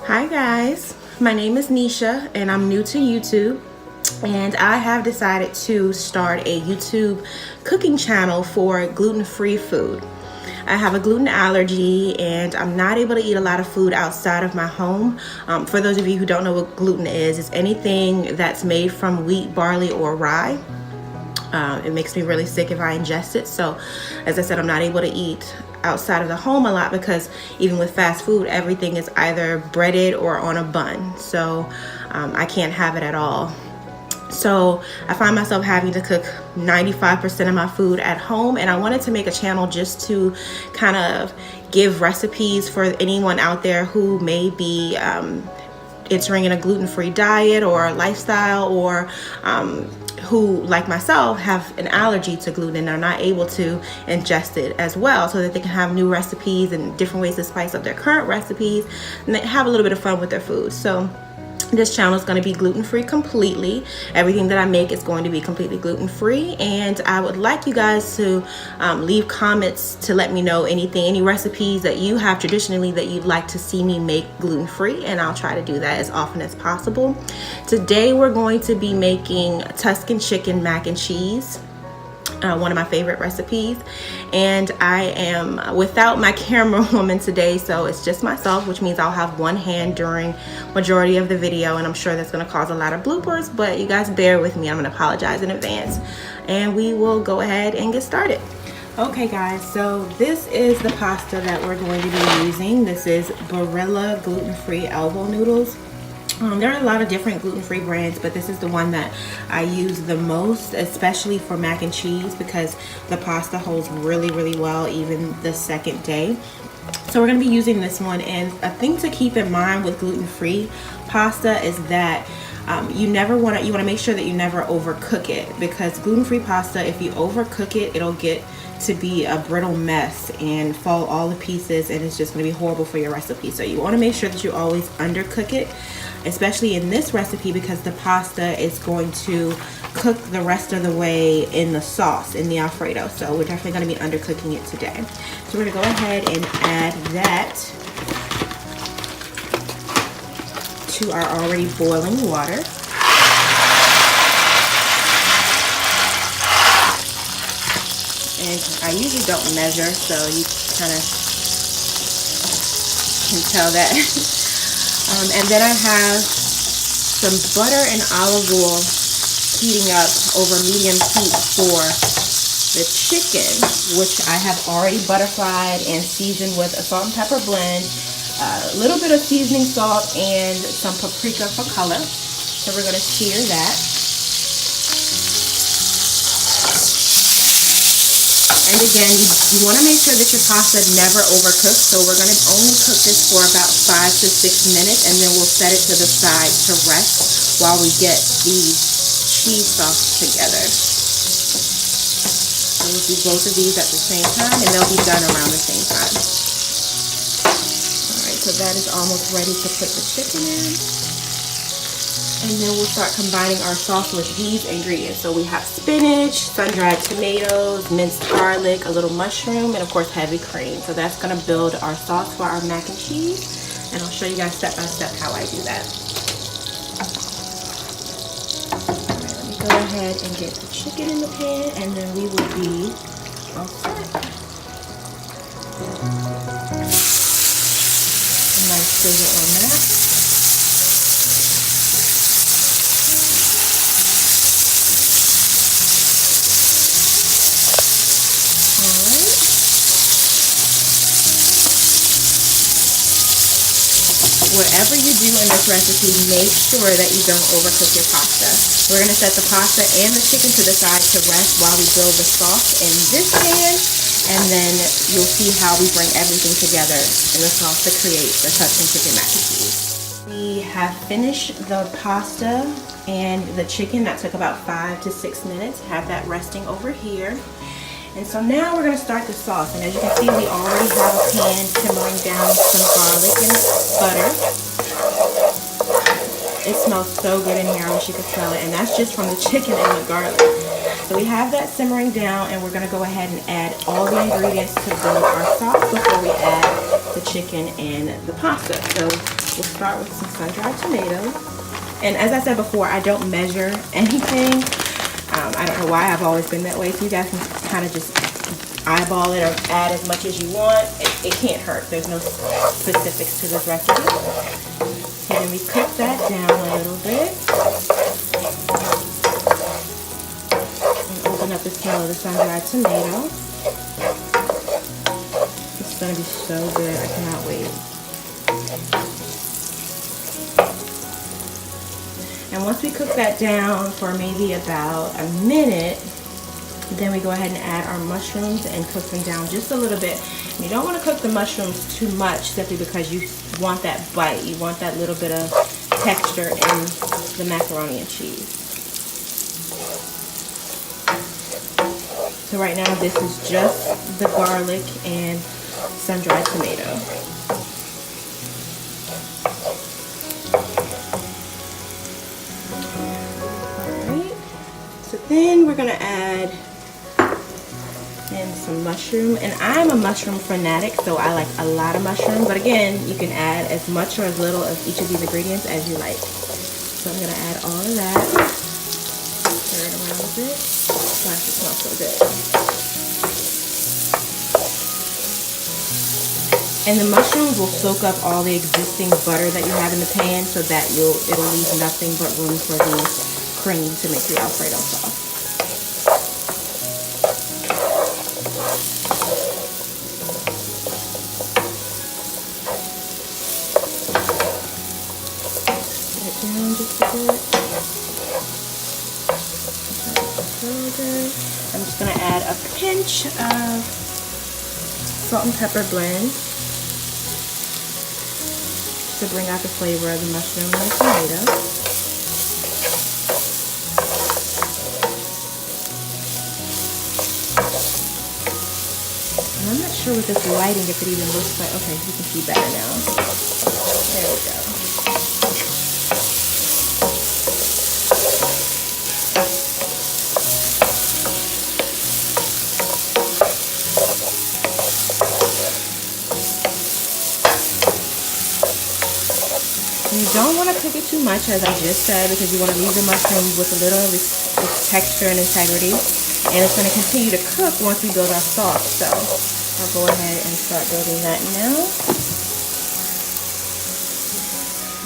Hi guys, my name is Nisha and I'm new to YouTube, and I have decided to start a YouTube cooking channel for gluten-free food. I have a gluten allergy and I'm not able to eat a lot of food outside of my home. For those of you who don't know what gluten is, it's anything that's made from wheat, barley, or rye. It makes me really sick if I ingest it. So as I said, I'm not able to eat outside of the home a lot because even with fast food, everything is either breaded or on a bun. So I can't have it at all. So I find myself having to cook 95% of my food at home, and I wanted to make a channel just to kind of give recipes for anyone out there who may be entering in a gluten-free diet or lifestyle, or who, like myself, have an allergy to gluten and are not able to ingest it as well, so that they can have new recipes and different ways to spice up their current recipes and they have a little bit of fun with their food. So this channel is going to be gluten-free completely. Everything that I make is going to be completely gluten-free, and I would like you guys to leave comments to let me know any recipes that you have traditionally that you'd like to see me make gluten-free, and I'll try to do that as often as possible. Today we're going to be making Tuscan Chicken Mac and Cheese. One of my favorite recipes, and I am without my camera woman today, so it's just myself, which means I'll have one hand during majority of the video, and I'm sure that's going to cause a lot of bloopers, but you guys bear with me. I'm going to apologize in advance, and we will go ahead and get started. Okay guys, so this is the pasta that we're going to be using. This is Barilla gluten-free elbow noodles. There are a lot of different gluten-free brands, but this is the one that I use the most, especially for mac and cheese, because the pasta holds really well even the second day. So we're going to be using this one, and a thing to keep in mind with gluten-free pasta is that you want to make sure that you never overcook it, because gluten-free pasta, if you overcook it, it'll get to be a brittle mess and fall all to pieces, and it's just going to be horrible for your recipe. So you want to make sure that you always undercook it, especially in this recipe, because the pasta is going to cook the rest of the way in the sauce, in the Alfredo. So we're definitely going to be undercooking it today. So we're going to go ahead and add that to our already boiling water. And I usually don't measure, so you kind of can tell that. And then I have some butter and olive oil heating up over medium heat for the chicken, which I have already butterfried and seasoned with a salt and pepper blend, a little bit of seasoning salt, and some paprika for color. So we're going to sear that. And again, you want to make sure that your pasta never overcooks, so we're going to only cook this for about 5 to 6 minutes, and then we'll set it to the side to rest while we get the cheese sauce together. So we'll do both of these at the same time, and they'll be done around the same time. Alright, so that is almost ready to put the chicken in. And then we'll start combining our sauce with these ingredients. So we have spinach, sun-dried tomatoes, minced garlic, a little mushroom, and of course heavy cream. So that's going to build our sauce for our mac and cheese. And I'll show you guys step by step how I do that. Alright, let me go ahead and get the chicken in the pan, and then we will be all set. A nice sizzle on that. Whatever you do in this recipe, make sure that you don't overcook your pasta. We're going to set the pasta and the chicken to the side to rest while we build the sauce in this pan, and then you'll see how we bring everything together in the sauce to create the Tuscan Chicken Mac and Cheese. We have finished the pasta and the chicken. That took about 5 to 6 minutes. Have that resting over here. And so now we're going to start the sauce, and as you can see, we already have a pan simmering down some garlic and butter. It smells so good in here, I wish you could smell it, and that's just from the chicken and the garlic. So we have that simmering down, and we're going to go ahead and add all the ingredients to build our sauce before we add the chicken and the pasta. So we'll start with some sun-dried tomatoes. And as I said before, I don't measure anything. I don't know why, I've always been that way. So you guys can kind of just eyeball it or add as much as you want. It can't hurt. There's no specifics to this recipe. And then we cook that down a little bit. And open up the tail of the sun-dried tomato. It's going to be so good. I cannot wait. And once we cook that down for maybe about a minute, then we go ahead and add our mushrooms and cook them down just a little bit. And you don't want to cook the mushrooms too much, simply because you want that bite. You want that little bit of texture in the macaroni and cheese. So right now this is just the garlic and sun-dried tomato. Alright, so then we're going to add in some mushroom, and I'm a mushroom fanatic, so I like a lot of mushroom, but again, you can add as much or as little of each of these ingredients as you like. So I'm going to add all of that, stir it around a bit. Gosh, it smells so good. And the mushrooms will soak up all the existing butter that you have in the pan, so that it'll leave nothing but room for the cream to make the Alfredo sauce. Down just a bit. I'm just going to add a pinch of salt and pepper blend to bring out the flavor of the mushroom and the tomato. And I'm not sure with this lighting if it even looks like, okay, you can see better now. There we go. You don't want to cook it too much, as I just said, because you want to leave the mushroom with a little texture and integrity. And it's going to continue to cook once we build our sauce. So I'll go ahead and start building that now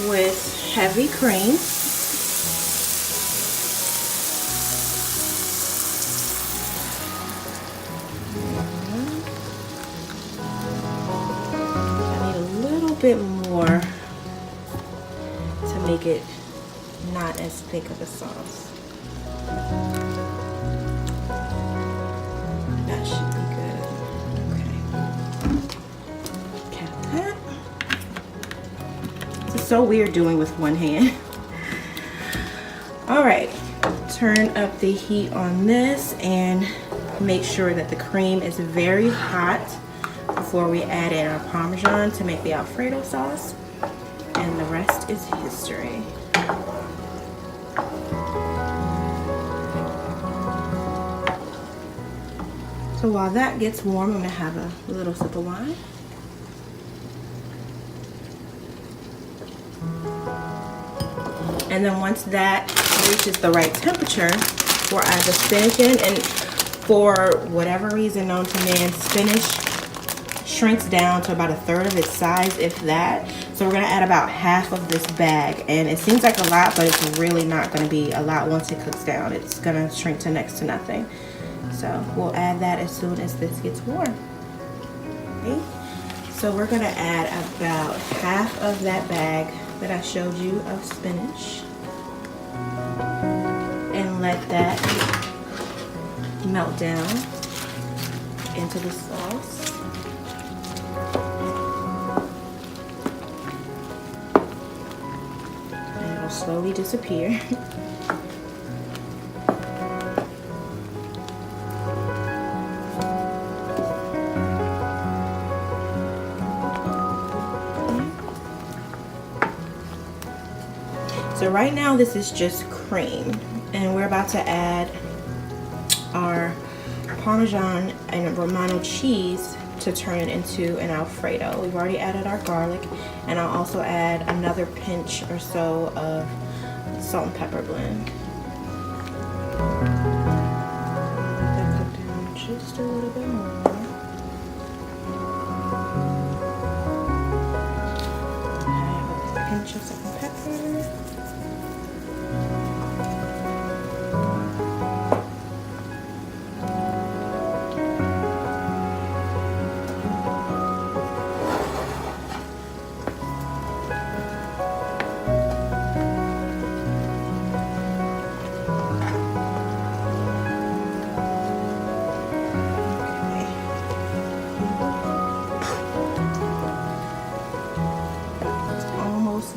with heavy cream. I need a little bit more to make it not as thick of a sauce. That should be good. Okay. Cap that. This is so weird doing with one hand. Alright. Turn up the heat on this and make sure that the cream is very hot before we add in our Parmesan to make the Alfredo sauce. And the rest is history. So while that gets warm, I'm going to have a little sip of wine. And then once that reaches the right temperature, we'll add the spinach in. And for whatever reason known to man, spinach shrinks down to about 1/3 of its size, if that. So we're going to add about half of this bag. And it seems like a lot, but it's really not going to be a lot once it cooks down. It's going to shrink to next to nothing. So we'll add that as soon as this gets warm. Okay. So we're going to add about half of that bag that I showed you of spinach. And let that melt down into the sauce. And it'll slowly disappear. So right now this is just cream, and we're about to add our Parmesan and Romano cheese to turn it into an Alfredo. We've already added our garlic, and I'll also add another pinch or so of salt and pepper blend. Let that cook down just a little bit more. Add a pinch of salt and pepper.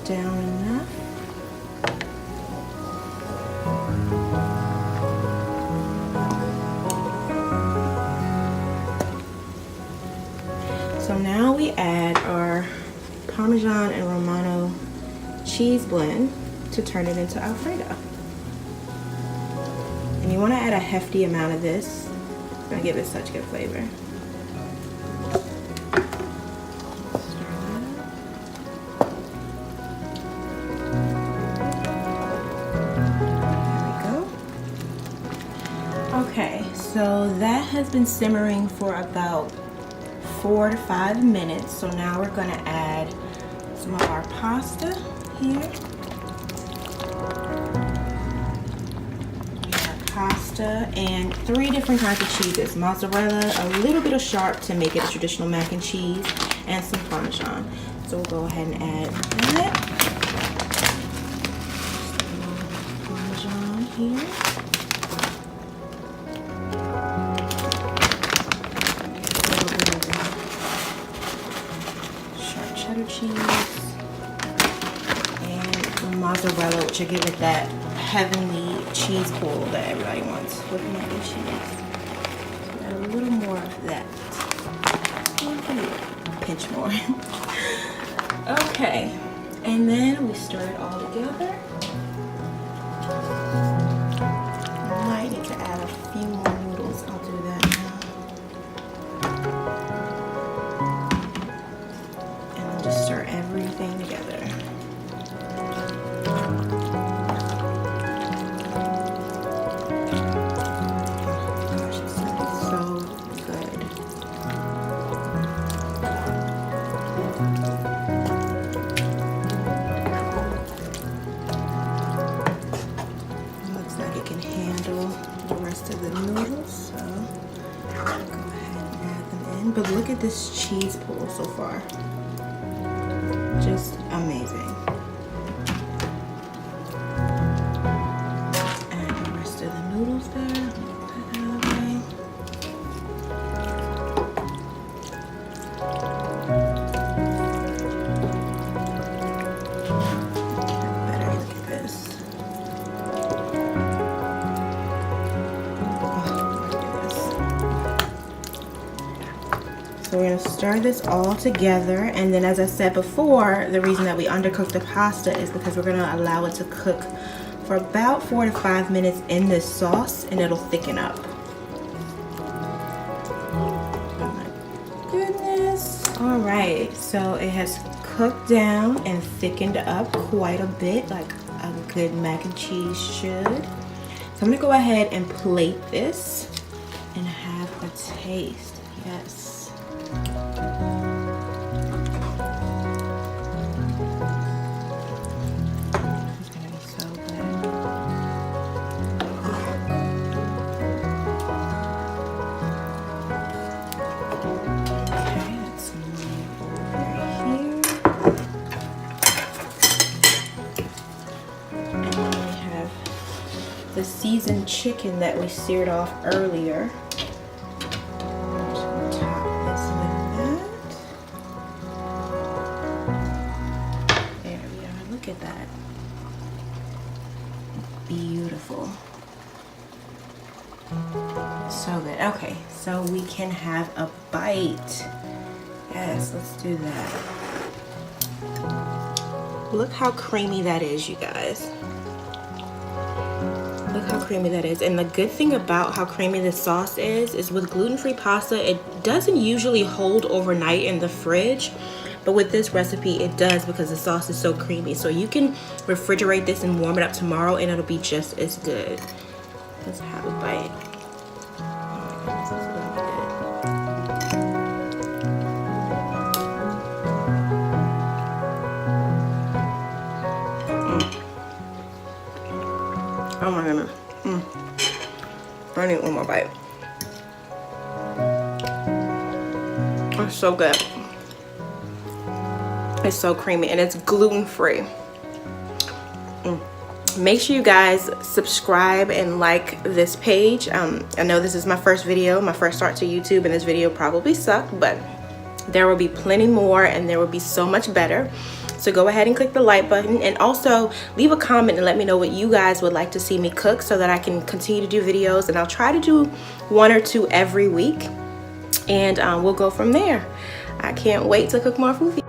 Down enough. So now we add our Parmesan and Romano cheese blend to turn it into Alfredo. And you want to add a hefty amount of this. It's going to give it such good flavor. Okay, so that has been simmering for about 4 to 5 minutes. So now we're going to add some of our pasta here. We have pasta and 3 different kinds of cheeses. Mozzarella, a little bit of sharp to make it a traditional mac and cheese, and some Parmesan. So we'll go ahead and add that. Parmesan here. Cheese and mozzarella, which will give it that heavenly cheese pull that everybody wants with mac and cheese. So add a little more of that. Pinch more. Okay, and then we stir it all together. I might need to add a few more noodles. I'll do that now. Just stir everything together. Gosh, it smells so good. It looks like it can handle the rest of the noodles, so I'll go ahead and add them in. But look at this cheese pull so far. Just amazing. And the rest of the noodles there. Get that out of the way. Better look at this. Oh, look at this. So we're going to stir this all together, and then as I said before, the reason that we undercooked the pasta is because we're going to allow it to cook for about 4 to 5 minutes in this sauce, and it'll thicken up. Oh my goodness. All right, so it has cooked down and thickened up quite a bit, like a good mac and cheese should. So I'm going to go ahead and plate this and have a taste. Yes. It's gonna be so good. Okay, let's move over here. And then we have the seasoned chicken that we seared off earlier. Look at that. Beautiful. So good. Okay, so we can have a bite. Yes, let's do that. Look how creamy that is, you guys. Look how creamy that is. And the good thing about how creamy this sauce is with gluten-free pasta, it doesn't usually hold overnight in the fridge. But with this recipe, it does because the sauce is so creamy. So you can refrigerate this and warm it up tomorrow and it'll be just as good. Let's have a bite. Oh my goodness. I need one more bite. It's so good. It's so creamy and it's gluten-free. Make sure you guys subscribe and like this page. I know this is my first video, my first start to YouTube, and this video probably sucked, but there will be plenty more and there will be so much better. So go ahead and click the like button, and also leave a comment and let me know what you guys would like to see me cook so that I can continue to do videos, and I'll try to do 1 or 2 every week, and we'll go from there. I can't wait to cook more food.